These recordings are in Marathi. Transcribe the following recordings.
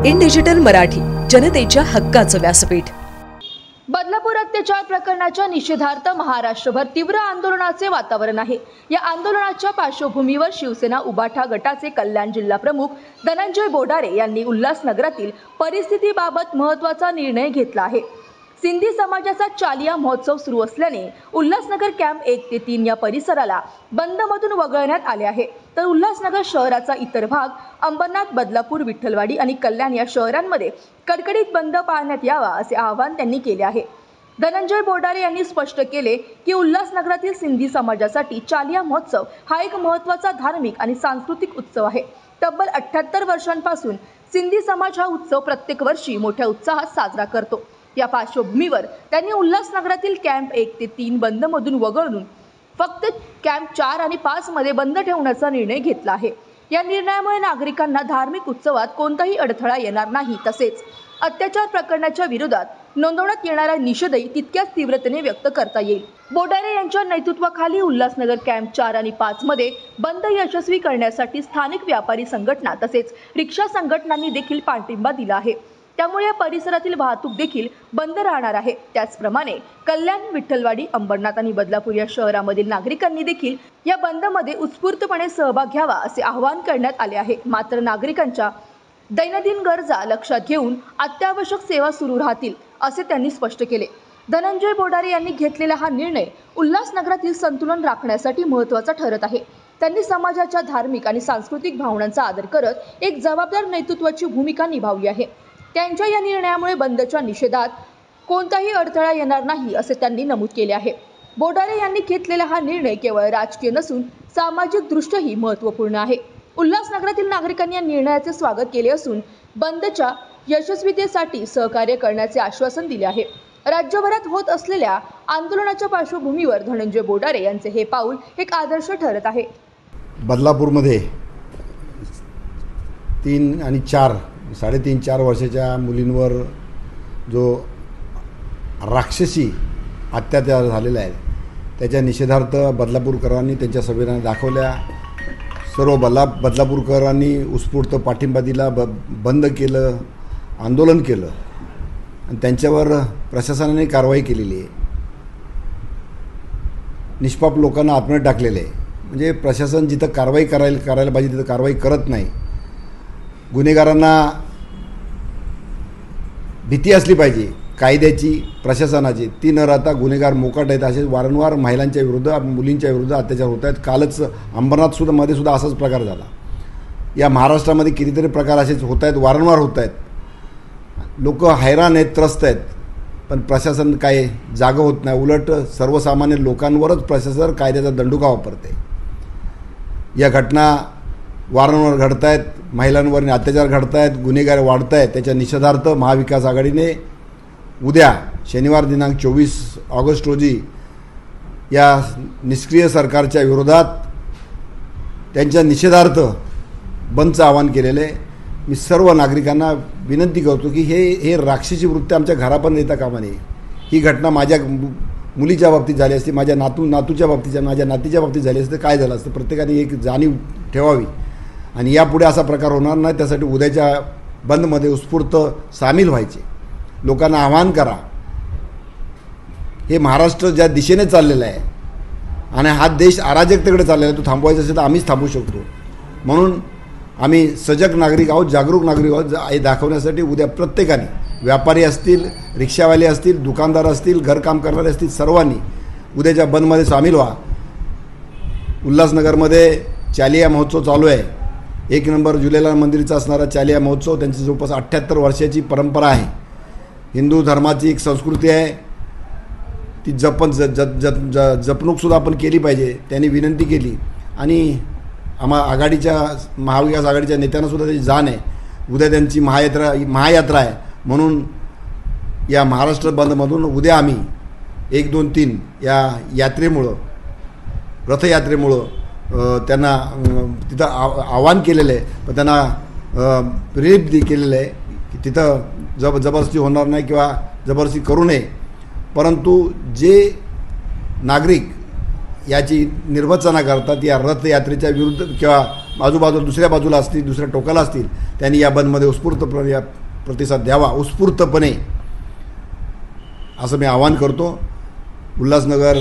इन डिजिटल मराठी, जनतेच्या हक्काचं व्यासपीठ। बदलापूर अत्याचार प्रकरणाच्या निषेधार्थ महाराष्ट्रभर तीव्र आंदोलनाचे वातावरण आहे। या आंदोलनाच्या पार्श्वभूमीवर शिवसेना उभाठा गटाचे कल्याण जिल्हा प्रमुख धनंजय बोडारे यांनी उल्हासनगरातील परिस्थितीबाबत महत्त्वाचा निर्णय घेतला आहे। सिंधी समाजाचा चालिया महोत्सव सुरू असल्याने उल्हासनगर कॅम्प 1 ते 3 या परिसराला बंदमधून वगळण्यात आले आहे। तर उल्हासनगर शहराचा इतर भाग अंबरनाथ, बदलापूर, विठ्ठलवाडी आणि कल्याण या शहरांमध्ये कडकडीत बंद पाळण्यात यावा असे आवाहन त्यांनी केले आहे। धनंजय बोडारे यांनी स्पष्ट केले की उल्हासनगरातील सिंधी समाजासाठी चालिया महोत्सव हा एक महत्त्वाचा धार्मिक आणि सांस्कृतिक उत्सव आहे। तब्बल 78 वर्षांपासून सिंधी समाज हा उत्सव प्रत्येक वर्षी मोठ्या उत्साहात साजरा करतो। या पार्श्वभूमीवर त्यांनी उल्हासनगरातील कॅम्प 1 ते 3 बंदमधून वगळून फक्त कॅम्प 4 आणि 5 मध्ये बंद ठेवण्याचा निर्णय घेतला आहे। या निर्णयामुळे नागरिकांना धार्मिक उत्सवात कोणताही अडथळा येणार नाही, तसेच अत्याचार प्रकरणाच्या विरोधात नोंदवण्यात येणारा निषेधही तितक्याच तीव्रतेने व्यक्त करता येईल। बोडारे यांच्या नेतृत्वाखाली उल्हासनगर कॅम्प 4 आणि 5 मध्ये बंद यशस्वी करण्यासाठी स्थानिक व्यापारी संघटना तसेच रिक्षा संघटनांनी देखील पाठिंबा दिला आहे। त्यामुळे या परिसरातील वाहतूक देखील बंद राहणार आहे। त्याचप्रमाणे कल्याण, विठ्ठलवाडी, अंबरनाथ आणि बदलापूर या शहरामधील नागरिकांनी देखील या बंदमध्ये उत्स्फूर्तपणे सहभाग घ्यावा असे आवाहन करण्यात आले आहे। मात्र नागरिकांच्या दैनंदिन गरजा लक्षात घेऊन अत्यावश्यक सेवा सुरू राहतील असे त्यांनी स्पष्ट केले। धनंजय बोडारे यांनी घेतलेला हा निर्णय उल्हासनगरातील संतुलन राखण्यासाठी महत्त्वाचा ठरत आहे। त्यांनी समाजाच्या धार्मिक आणि सांस्कृतिक भावनांचा आदर करत एक जबाबदार नेतृत्वाची भूमिका निभावली आहे। त्यांच्या या निर्णयामुळे बंदच्या निषेधात कोणताही अडथळा येणार नाही असे त्यांनी नमूद केले आहे। बोडारे यांनी घेतलेला हा निर्णय केवळ राजकीय नसून सामाजिक दृष्ट्याही महत्त्वपूर्ण आहे। उल्हासनगरातील नागरिकांनी या निर्णयाचे स्वागत केले असून बंदच्या यशस्वीतेसाठी सहकार्य करण्याचे आश्वासन दिले आहे। राज्यभरात होत असलेल्या आंदोलनाच्या पार्श्वभूमीवर धनंजय बोडारे यांचे हे पाऊल एक आदर्श ठरत आहे। बदलापूरमध्ये 3 आणि 4 3.5-4 वर्षाच्या मुलींवर जो राक्षसी अत्याचार झालेला आहे त्याच्या निषेधार्थ बदलापूरकरांनी त्यांच्या सभेने दाखवल्या। सर्व बदलापूरकरांनी उत्स्फूर्त पाठिंबा दिला, बंद केलं, आंदोलन केलं आणि त्यांच्यावर प्रशासनाने कारवाई केलेली आहे। निष्पाप लोकांना आतमध्ये टाकलेले आहे। म्हणजे प्रशासन जिथं कारवाई करायला पाहिजे तिथं कारवाई करत नाही। गुन्हेगारांना भीती असली पाहिजे कायद्याची, प्रशासनाची, ती न राहता गुन्हेगार मोकाट आहेत। असे वारंवार महिलांच्या विरुद्ध, मुलींच्या विरुद्ध अत्याचार होत आहेत। कालच अंबरनाथ सुद्धा असाच प्रकार झाला। या महाराष्ट्रामध्ये कितीतरी प्रकार असेच होत आहेत, वारंवार होत आहेत। लोक हैराण आहेत, त्रस्त आहेत, पण प्रशासन काय जागं होत नाही। उलट सर्वसामान्य लोकांवरच प्रशासन कायद्याचा दंडुका वापरते। या घटना वारंवार घडत आहेत, महिलांवर अत्याचार घडत आहेत, गुन्हेगार वाढत आहेत। त्याच्या निषेधार्थ महाविकास आघाडीने उद्या शनिवार दिनांक 24 ऑगस्ट रोजी या निष्क्रिय सरकारच्या विरोधात त्यांच्या निषेधार्थ बंदचं आवाहन केलेलं आहे। मी सर्व नागरिकांना विनंती करतो की हे राक्षसी वृत्ती आमच्या घरापर्यंत येता कामा नये। ही घटना माझ्या मुलीच्या बाबतीत झाली असती, माझ्या नातूच्या बाबतीत, माझ्या नातीच्या बाबतीत झाली असते, काय झालं असतं प्रत्येकाने एक जाणीव ठेवावी आणि यापुढे असा प्रकार होणार नाही। त्यासाठी उद्याच्या बंदमध्ये उत्स्फूर्त सामील व्हायचे। लोकांना आवाहन करा। हे महाराष्ट्र ज्या दिशेने चाललेलं आहे आणि हा देश अराजकतेकडे चाललेला आहे, तो थांबवायचा असेल तर आम्हीच थांबवू शकतो। म्हणून आम्ही सजग नागरिक आहोत, जागरूक नागरिक आहोत। हे दाखवण्यासाठी उद्या प्रत्येकाने, व्यापारी असतील, रिक्षावाले असतील, दुकानदार असतील, घरकाम करणारे असतील, सर्वांनी उद्याच्या बंदमध्ये सामील व्हा। उल्हासनगरमध्ये चालिया महोत्सव चालू आहे। 1 नंबर झुलेलाल मंदिरचा असणारा चालिया महोत्सव, त्यांची जवळपास 78 वर्षाची परंपरा आहे। हिंदू धर्माची एक संस्कृती आहे, ती जपणूकसुद्धा आपण केली पाहिजे। त्यांनी विनंती केली आणि महाविकास आघाडीच्या नेत्यांनासुद्धा त्याची जाण आहे। उद्या त्यांची महायात्रा आहे। म्हणून या महाराष्ट्र बंदमधून उद्या आम्ही 1, 2, 3 या यात्रेमुळं, रथयात्रेमुळं त्यांना तिथं आवाहन केलेलं आहे, पण त्यांना प्रेरित केलेलं आहे की तिथं जबरदस्ती होणार नाही किंवा जबरदस्ती करू नये। परंतु जे नागरिक याची निर्वचना करतात, या रथयात्रेच्या विरुद्ध किंवा आजूबाजूला दुसऱ्या बाजूला असतील, दुसऱ्या टोकाला असतील, त्यांनी या बंदमध्ये उत्स्फूर्त प्रतिसाद द्यावा उत्स्फूर्तपणे, असं मी आवाहन करतो. उल्हासनगर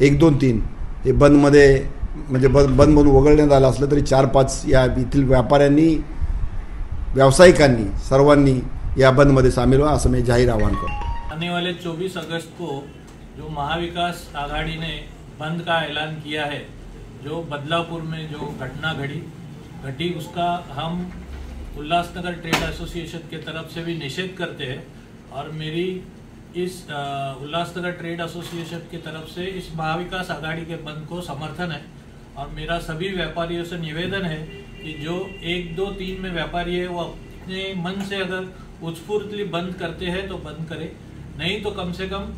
1, 2, 3 हे बंदमध्ये म्हणजे बंदमधून वगळण्यात आलं असलं तरी 4-5 या येथील व्यापाऱ्यांनी, व्यावसायिकांनी, सर्वांनी या बंदमध्ये सामील व्हा, असं मी जाहीर आवाहन करतो. आने वाले 24 अगस्त को जो महाविकास आघाड़ी ने बंद का ऐलान किया है, जो बदलापुर में जो घटना घटी उसका हम उल्लासनगर ट्रेड एसोसिएशन के तरफ से भी निषेध करते हैं और मेरी इस उल्लासनगर ट्रेड एसोसिएशन की तरफ से इस महाविकास आघाड़ी के बंद को समर्थन है और मेरा सभी व्यापारियों से निवेदन है कि जो 1, 2, 3 में व्यापारी है वो अपने मन से अगर उत्स्फूर्तली बंद करते हैं तो बंद करें, नहीं तो कम से कम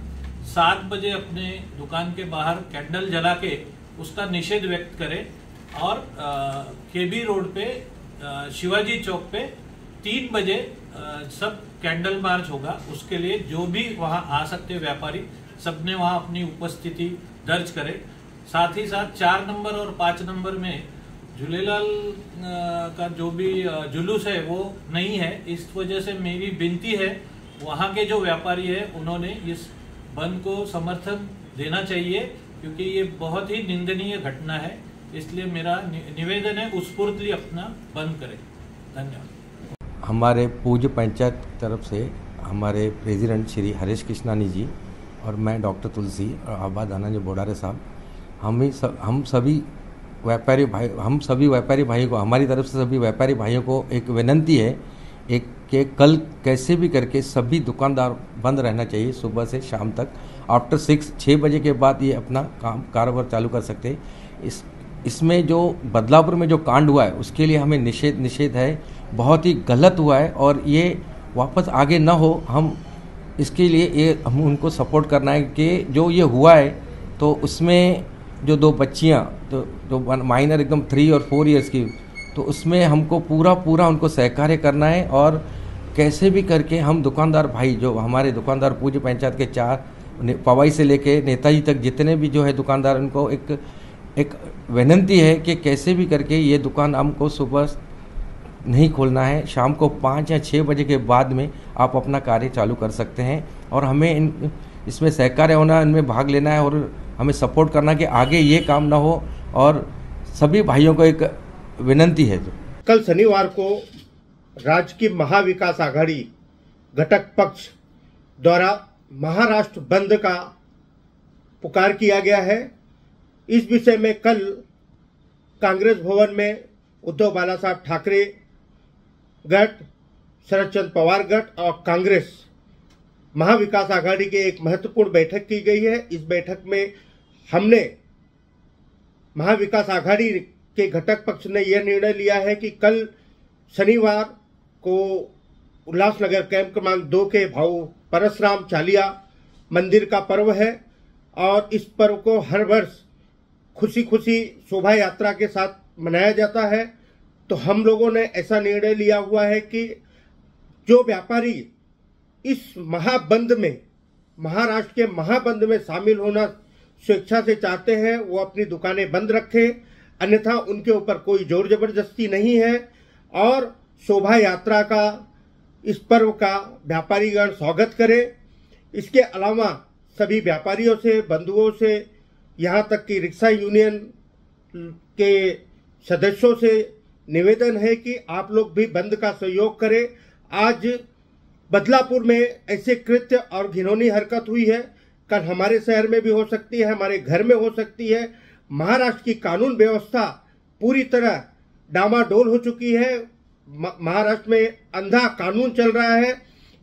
7 बजे अपने दुकान के बाहर कैंडल जला के उसका निषेध व्यक्त करें और केबी रोड पे शिवाजी चौक पे 3 बजे सब कैंडल मार्च होगा. उसके लिए जो भी वहां आ सकते व्यापारी सबने वहां अपनी उपस्थिति दर्ज करें. साथ ही साथ 4 नंबर और 5 नंबर में झूलेलाल का जो भी जुलूस है वो नहीं है. इस वजह से मेरी विनती है वहां के जो व्यापारी है उन्होंने इस बंद को समर्थन देना चाहिए, क्योंकि ये बहुत ही निंदनीय घटना है. इसलिए मेरा निवेदन है उत्स्फूर्तली अपना बंद करें. धन्यवाद. हमारे पूज्य पंचायत तरफ से हमारे प्रेसिडेंट श्री हरीश कृष्णानी जी और मैं डॉक्टर तुलसी और आबा धनंजय बोडारे साहब, हम सभी व्यापारी भाई को, हमारी तरफ से सभी व्यापारी भाइयों को एक विनंती है एक कि कल कैसे भी करके सभी दुकानदार बंद रहना चाहिए सुबह से शाम तक. आफ्टर 6 बजे के बाद ये अपना कारोबार चालू कर सकते हैं. इसमें जो बदलापुर में जो कांड हुआ है उसके लिए हमें निषेध है. बहुत ही गलत हुआ है और ये वापस आगे ना हो. हम इसके लिए हम उनको सपोर्ट करना है कि जो ये हुआ है तो उसमें जो 2 बच्चियाँ जो माइनर एकदम 3 और 4 इयर्स की, तो उसमें हमको पूरा उनको सहकार्य करना है और कैसे भी करके हम दुकानदार भाई जो हमारे दुकानदार पूज्य पंचायत के 4 पवाई से लेके नेताजी तक जितने भी जो है दुकानदार, उनको एक विनंती है कि कैसे भी करके ये दुकान हमको सुबह नहीं खोलना है. शाम को 5 या 6 बजे के बाद में आप अपना कार्य चालू कर सकते हैं और हमें इसमें सहकार्य होना, इनमें भाग लेना है और हमें सपोर्ट करना कि आगे ये काम ना हो. और सभी भाइयों को एक विनंती है. कल शनिवार को राज्य की महाविकास आघाड़ी घटक पक्ष द्वारा महाराष्ट्र बंद का पुकार किया गया है. इस विषय में कल कांग्रेस भवन में उद्धव बालासाहब ठाकरे गट, शरद चंद्र पवार गट और कांग्रेस महाविकास आघाड़ी की एक महत्वपूर्ण बैठक की गई है. इस बैठक में हमने महाविकास आघाड़ी के घटक पक्ष ने यह निर्णय लिया है कि कल शनिवार को उल्लासनगर कैंप क्रमांक 2 के भाऊ परशुराम चालिया मंदिर का पर्व है और इस पर्व को हर वर्ष खुशी शोभा यात्रा के साथ मनाया जाता है. तो हम लोगों ने ऐसा निर्णय लिया हुआ है कि जो व्यापारी इस महाबंद में, महाराष्ट्र के महाबंद में शामिल होना स्वेच्छा से चाहते हैं वो अपनी दुकानें बंद रखें, अन्यथा उनके ऊपर कोई जोर जबरदस्ती नहीं है. और शोभा यात्रा का, इस पर्व का व्यापारीगण स्वागत करें. इसके अलावा सभी व्यापारियों से, बंधुओं से, यहाँ तक कि रिक्शा यूनियन के सदस्यों से निवेदन है कि आप लोग भी बंद का सहयोग करें. आज बदलापुर में ऐसे कृत्य और घिनौनी हरकत हुई है, कल हमारे शहर में भी हो सकती है, हमारे घर में हो सकती है. महाराष्ट्र की कानून व्यवस्था पूरी तरह डामाडोल हो चुकी है. महाराष्ट्र में अंधा कानून चल रहा है.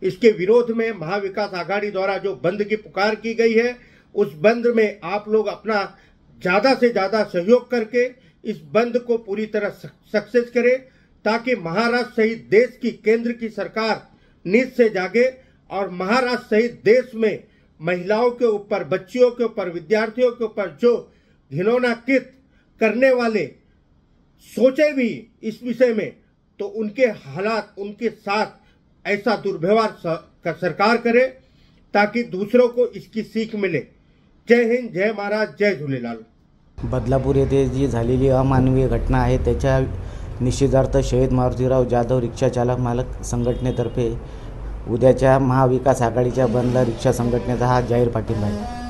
इसके विरोध में महाविकास आघाड़ी द्वारा जो बंद की पुकार की गई है, उस बंद में आप लोग अपना ज्यादा से ज्यादा सहयोग करके इस बंद को पूरी तरह सक्सेस करें, ताकि महाराष्ट्र सहित देश की केंद्र की सरकार नींद से जागे और महाराष्ट्र सहित देश में महिलाओं के ऊपर, बच्चियों के ऊपर, विद्यार्थियों के ऊपर जो घिनौना कृत्य करने वाले सोचे भी इस विषय में, तो उनके हालात, उनके साथ ऐसा दुर्व्यवहार सरकार करे ताकि दूसरों को इसकी सीख मिले. जय हिंद, जय महाराज, जय झूलेलाल. बदलापूर येथे जी झालेली अमानवीय घटना आहे त्याच्या निश्चितार्थ शहीद मारुतीराव जाधव रिक्षा चालक मालक संघटनेतर्फे उद्याच्या महाविकास आघाडीच्या बंदला रिक्षा संघटनेचा हा जाहीर पाठिंबा आहे.